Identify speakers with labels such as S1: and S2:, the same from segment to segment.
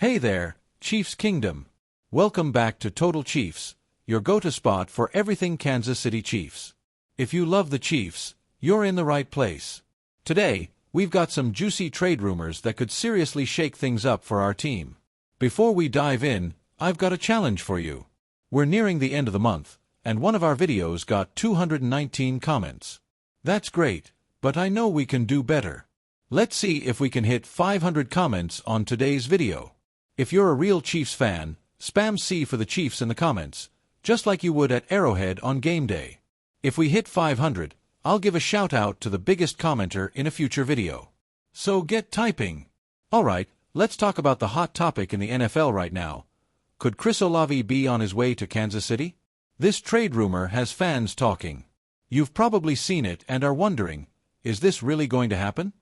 S1: Hey there, Chiefs Kingdom. Welcome back to Total Chiefs, your go-to spot for everything Kansas City Chiefs. If you love the Chiefs, you're in the right place. Today, we've got some juicy trade rumors that could seriously shake things up for our team. Before we dive in, I've got a challenge for you. We're nearing the end of the month, and one of our videos got 219 comments. That's great, but I know we can do better. Let's see if we can hit 500 comments on today's video. If you're a real Chiefs fan, spam C for the Chiefs in the comments, just like you would at Arrowhead on game day. If we hit 500, I'll give a shout out to the biggest commenter in a future video. So get typing. Alright, let's talk about the hot topic in the NFL right now. Could Chris Olave be on his way to Kansas City? This trade rumor has fans talking. You've probably seen it and are wondering, is this really going to happen?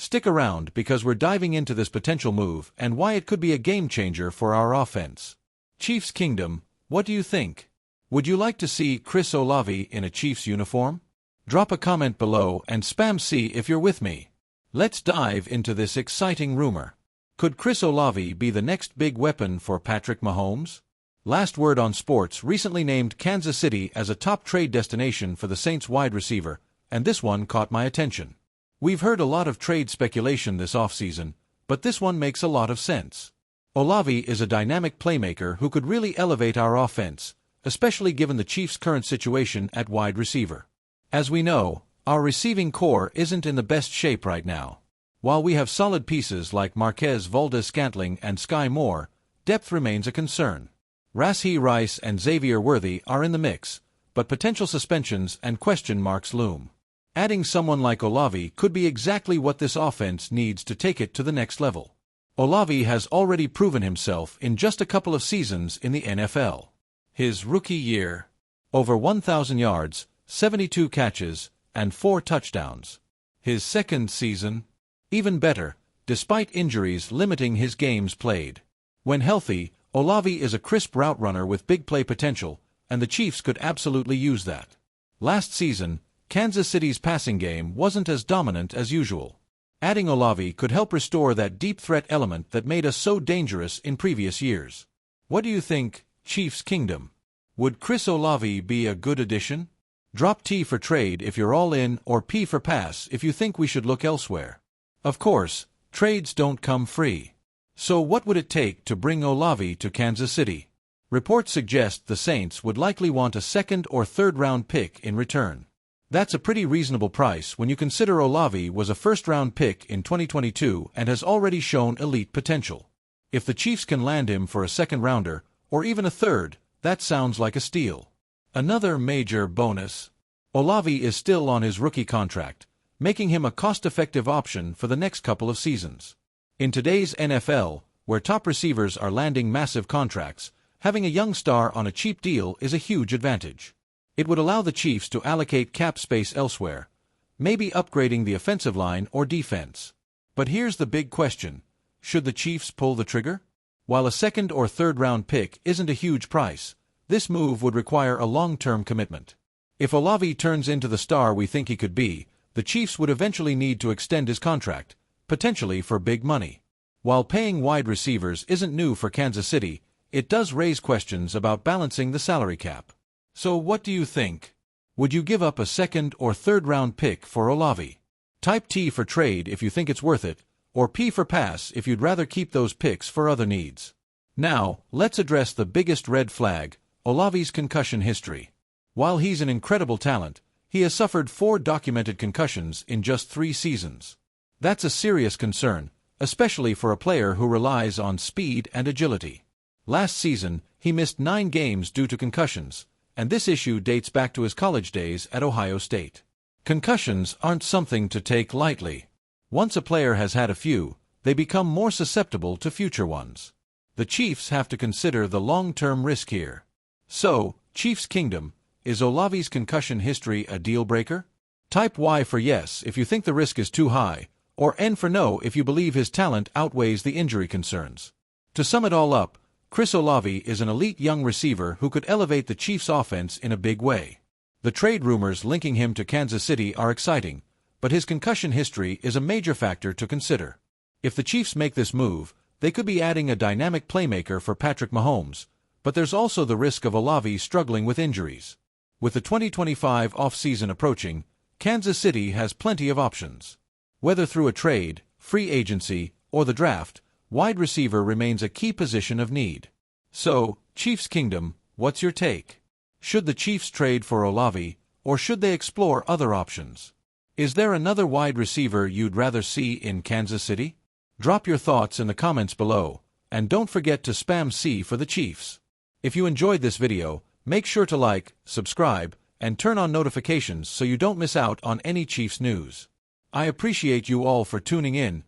S1: Stick around because we're diving into this potential move and why it could be a game-changer for our offense. Chiefs Kingdom, what do you think? Would you like to see Chris Olave in a Chiefs uniform? Drop a comment below and spam C if you're with me. Let's dive into this exciting rumor. Could Chris Olave be the next big weapon for Patrick Mahomes? Last Word on Sports recently named Kansas City as a top trade destination for the Saints wide receiver, and this one caught my attention. We've heard a lot of trade speculation this offseason, but this one makes a lot of sense. Olave is a dynamic playmaker who could really elevate our offense, especially given the Chiefs' current situation at wide receiver. As we know, our receiving core isn't in the best shape right now. While we have solid pieces like Marquez Valdes-Scantling and Sky Moore, depth remains a concern. Rashee Rice and Xavier Worthy are in the mix, but potential suspensions and question marks loom. Adding someone like Olave could be exactly what this offense needs to take it to the next level. Olave has already proven himself in just a couple of seasons in the NFL. His rookie year, over 1,000 yards, 72 catches, and 4 touchdowns. His second season, even better, despite injuries limiting his games played. When healthy, Olave is a crisp route runner with big play potential, and the Chiefs could absolutely use that. Last season, Kansas City's passing game wasn't as dominant as usual. Adding Olave could help restore that deep threat element that made us so dangerous in previous years. What do you think, Chiefs Kingdom? Would Chris Olave be a good addition? Drop T for trade if you're all in or P for pass if you think we should look elsewhere. Of course, trades don't come free. So what would it take to bring Olave to Kansas City? Reports suggest the Saints would likely want a second or third round pick in return. That's a pretty reasonable price when you consider Olave was a first-round pick in 2022 and has already shown elite potential. If the Chiefs can land him for a second-rounder, or even a third, that sounds like a steal. Another major bonus. Olave is still on his rookie contract, making him a cost-effective option for the next couple of seasons. In today's NFL, where top receivers are landing massive contracts, having a young star on a cheap deal is a huge advantage. It would allow the Chiefs to allocate cap space elsewhere, maybe upgrading the offensive line or defense. But here's the big question. Should the Chiefs pull the trigger? While a second or third round pick isn't a huge price, this move would require a long-term commitment. If Olave turns into the star we think he could be, the Chiefs would eventually need to extend his contract, potentially for big money. While paying wide receivers isn't new for Kansas City, it does raise questions about balancing the salary cap. So what do you think? Would you give up a second or third round pick for Olave? Type T for trade if you think it's worth it, or P for pass if you'd rather keep those picks for other needs. Now, let's address the biggest red flag, Olave's concussion history. While he's an incredible talent, he has suffered 4 documented concussions in just 3 seasons. That's a serious concern, especially for a player who relies on speed and agility. Last season, he missed 9 games due to concussions, and this issue dates back to his college days at Ohio State. Concussions aren't something to take lightly. Once a player has had a few, they become more susceptible to future ones. The Chiefs have to consider the long-term risk here. So, Chiefs Kingdom, is Olave's concussion history a deal-breaker? Type Y for yes if you think the risk is too high, or N for no if you believe his talent outweighs the injury concerns. To sum it all up, Chris Olave is an elite young receiver who could elevate the Chiefs' offense in a big way. The trade rumors linking him to Kansas City are exciting, but his concussion history is a major factor to consider. If the Chiefs make this move, They could be adding a dynamic playmaker for Patrick Mahomes, but there's also the risk of Olave struggling with injuries. With the 2025 offseason approaching, Kansas City has plenty of options. Whether through a trade, free agency, or the draft, wide receiver remains a key position of need. So, Chiefs Kingdom, what's your take? Should the Chiefs trade for Olave, or should they explore other options? Is there another wide receiver you'd rather see in Kansas City? Drop your thoughts in the comments below, and don't forget to spam C for the Chiefs. If you enjoyed this video, make sure to like, subscribe, and turn on notifications so you don't miss out on any Chiefs news. I appreciate you all for tuning in.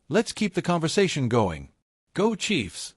S1: Let's keep the conversation going. Go Chiefs!